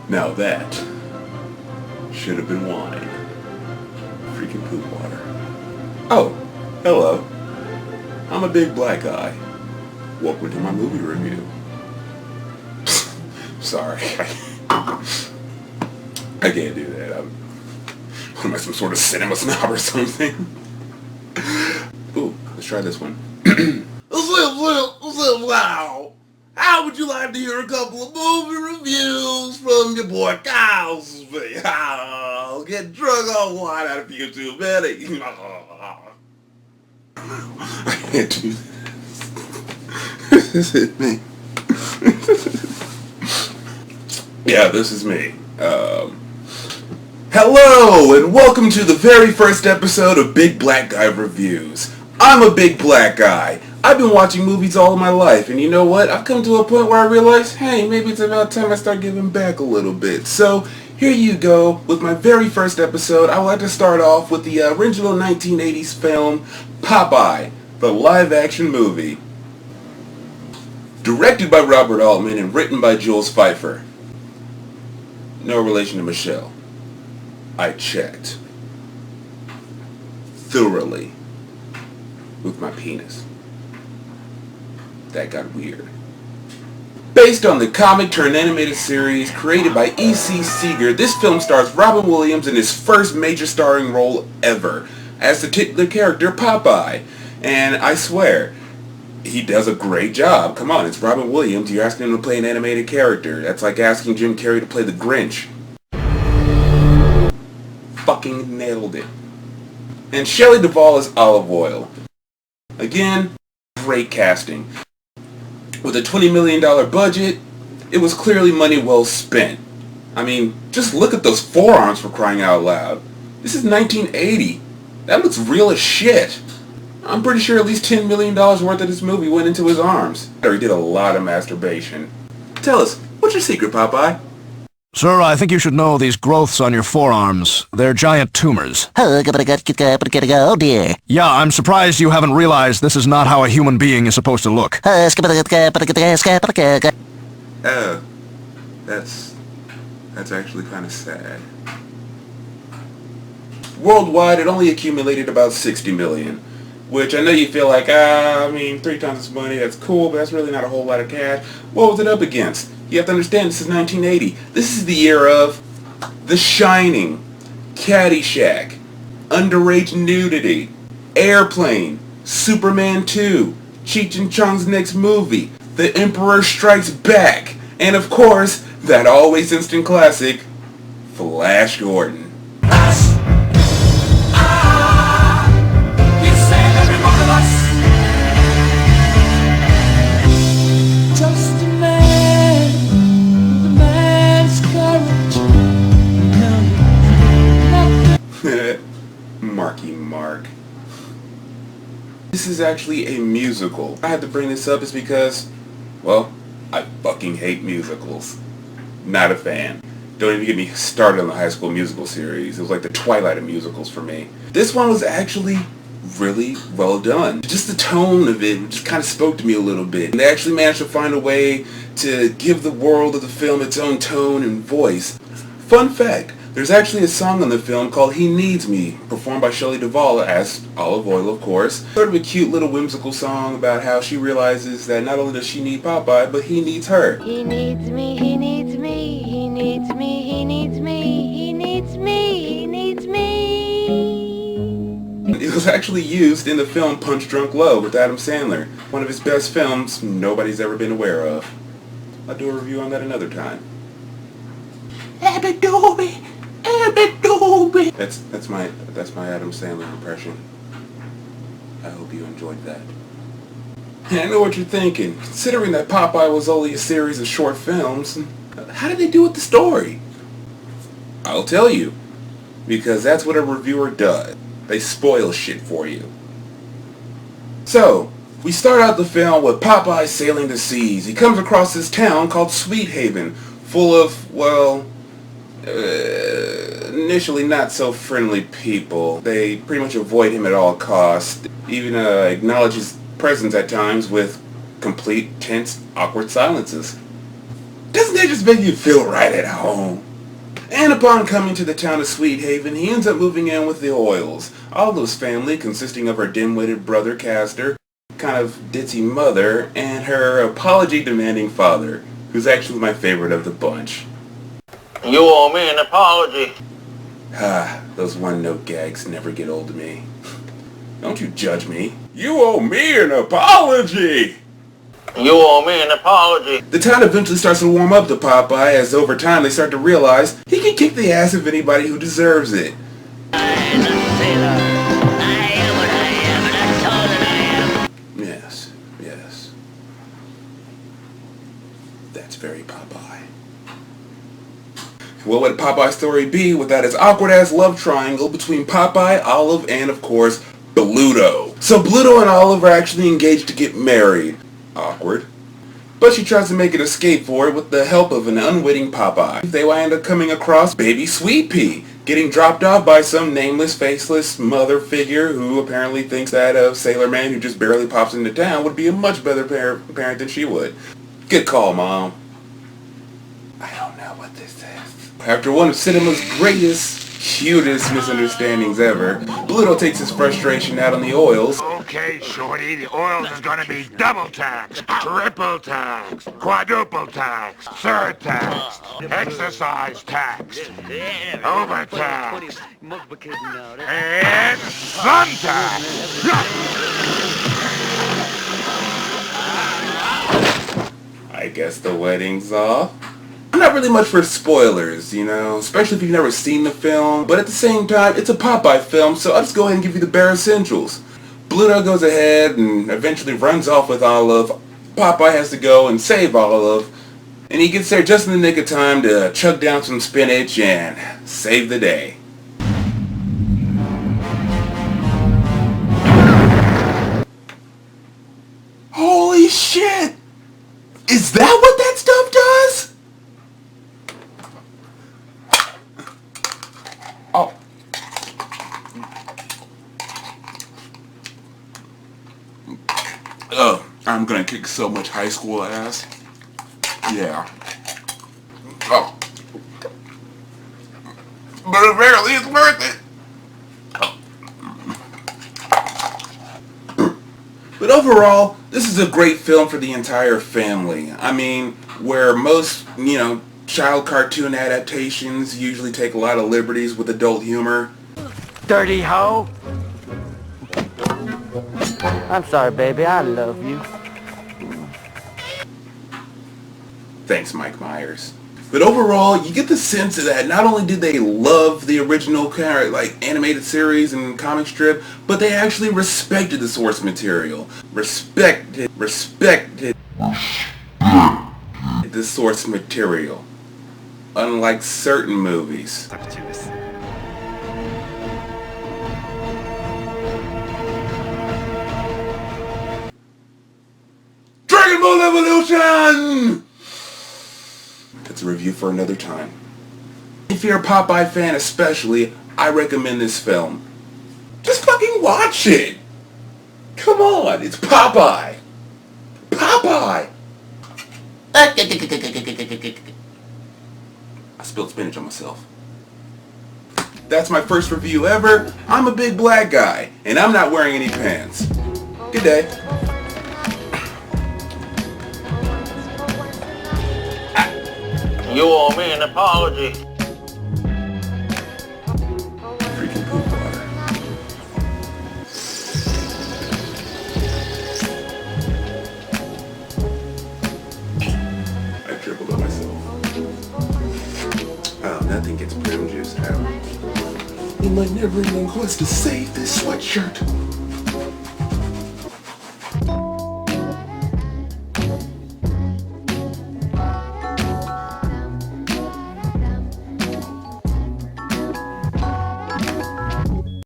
Now that should have been wine. Freaking poop water. Oh, hello. I'm a big black guy. Welcome to my movie review. Sorry. I can't do that. What am I, some sort of cinema snob or something? Ooh, let's try this one. Wow. How would you like to hear a couple of movie reviews from your boy Kyle? I'll get drunk on wine out of YouTube, man. I can't do this. This is me. Yeah, this is me. Hello, and welcome to the very first episode of Big Black Guy Reviews. I'm a big black guy. I've been watching movies all of my life, and you know what? I've come to a point where I realize, hey, maybe it's about time I start giving back a little bit. So, here you go, with my very first episode. I would like to start off with the original 1980s film, Popeye, the live-action movie. Directed by Robert Altman and written by Jules Feiffer. No relation to Michelle. I checked. Thoroughly. With my penis. That got weird. Based on the comic turned animated series created by E.C. Seeger, this film stars Robin Williams in his first major starring role ever as the titular character Popeye. And I swear, he does a great job. Come on, it's Robin Williams. You're asking him to play an animated character. That's like asking Jim Carrey to play the Grinch. Fucking nailed it. And Shelley Duvall is Olive Oyl. Again, great casting. With a $20 million budget, it was clearly money well spent. I mean, just look at those forearms, for crying out loud. This is 1980. That looks real as shit. I'm pretty sure at least $10 million worth of this movie went into his arms. He did a lot of masturbation. Tell us, what's your secret, Popeye? Sir, I think you should know these growths on your forearms. They're giant tumors. Oh dear. Yeah, I'm surprised you haven't realized this is not how a human being is supposed to look. Oh, that's actually kind of sad. Worldwide, it only accumulated about 60 million. Which I know you feel like, 3 times this money, that's cool, but that's really not a whole lot of cash. What was it up against? You have to understand, this is 1980. This is the year of The Shining, Caddyshack, Underage Nudity, Airplane, Superman 2, Cheech and Chong's next movie, The Emperor Strikes Back, and of course, that always instant classic, Flash Gordon. Marky Mark. This is actually a musical. I had to bring this up is because, well, I fucking hate musicals. Not a fan. Don't even get me started on the High School Musical series. It was like the twilight of musicals for me. This one was actually really well done. Just the tone of it just kind of spoke to me a little bit. And they actually managed to find a way to give the world of the film its own tone and voice. Fun fact. There's actually a song on the film called He Needs Me, performed by Shelley Duvall as Olive Oyl, of course. Sort of a cute little whimsical song about how she realizes that not only does she need Popeye, but he needs her. He needs me, he needs me, he needs me, he needs me, he needs me, he needs me. It was actually used in the film Punch Drunk Love with Adam Sandler, one of his best films nobody's ever been aware of. I'll do a review on that another time. That's my Adam Sandler impression. I hope you enjoyed that. And I know what you're thinking. Considering that Popeye was only a series of short films, how did they do with the story? I'll tell you. Because that's what a reviewer does. They spoil shit for you. So, we start out the film with Popeye sailing the seas. He comes across this town called Sweet Haven, full of, well, initially not so friendly people. They pretty much avoid him at all costs, even acknowledge his presence at times with complete, tense, awkward silences. Doesn't that just make you feel right at home? And upon coming to the town of Sweet Haven, he ends up moving in with the Oils, Olive's family consisting of her dim-witted brother Castor, kind of ditzy mother, and her apology-demanding father, who's actually my favorite of the bunch. You owe me an apology. Ah, those one-note gags never get old to me. Don't you judge me. You owe me an apology! You owe me an apology. The town eventually starts to warm up to Popeye as over time they start to realize he can kick the ass of anybody who deserves it. I am a sailor. I am what I am, and that's all that I am. Yes, yes. That's very Popeye. What would Popeye's story be without his awkward-ass love triangle between Popeye, Olive, and, of course, Bluto? So Bluto and Olive are actually engaged to get married. Awkward. But she tries to make an escape for it with the help of an unwitting Popeye. They wind up coming across baby Sweet Pea, getting dropped off by some nameless, faceless mother figure who apparently thinks that a sailor man who just barely pops into town would be a much better parent than she would. Good call, Mom. I don't know what this is. After one of cinema's greatest, cutest misunderstandings ever, Bluto takes his frustration out on the Oils. Okay, Shorty, the Oils is gonna be double taxed, triple taxed, quadruple taxed, surtaxed, exercise taxed, overtaxed, and sun taxed. I guess the wedding's off. I'm not really much for spoilers, you know, especially if you've never seen the film, but at the same time, it's a Popeye film, so I'll just go ahead and give you the bare essentials. Bluto goes ahead and eventually runs off with Olive. Popeye has to go and save Olive, and he gets there just in the nick of time to chug down some spinach and save the day. Holy shit! Is that what that stuff does? Oh. Oh, I'm gonna kick so much high school ass. Yeah. Oh. But apparently it's worth it. But overall, this is a great film for the entire family. I mean, where most, you know, child cartoon adaptations usually take a lot of liberties with adult humor. Dirty hoe. I'm sorry, baby. I love you. Thanks, Mike Myers. But overall, you get the sense that not only did they love the original kind of like animated series and comic strip, but they actually respected the source material. Respected the source material. Unlike certain movies. Dragon Ball Evolution! That's a review for another time. If you're a Popeye fan especially, I recommend this film. Just fucking watch it! Come on, it's Popeye! Popeye! I spilled spinach on myself. That's my first review ever. I'm a big black guy, and I'm not wearing any pants. Good day. You owe me an apology. Freaking poop water. I dribbled on myself. Oh, nothing gets prune juice out. In my never-ending quest to save this sweatshirt.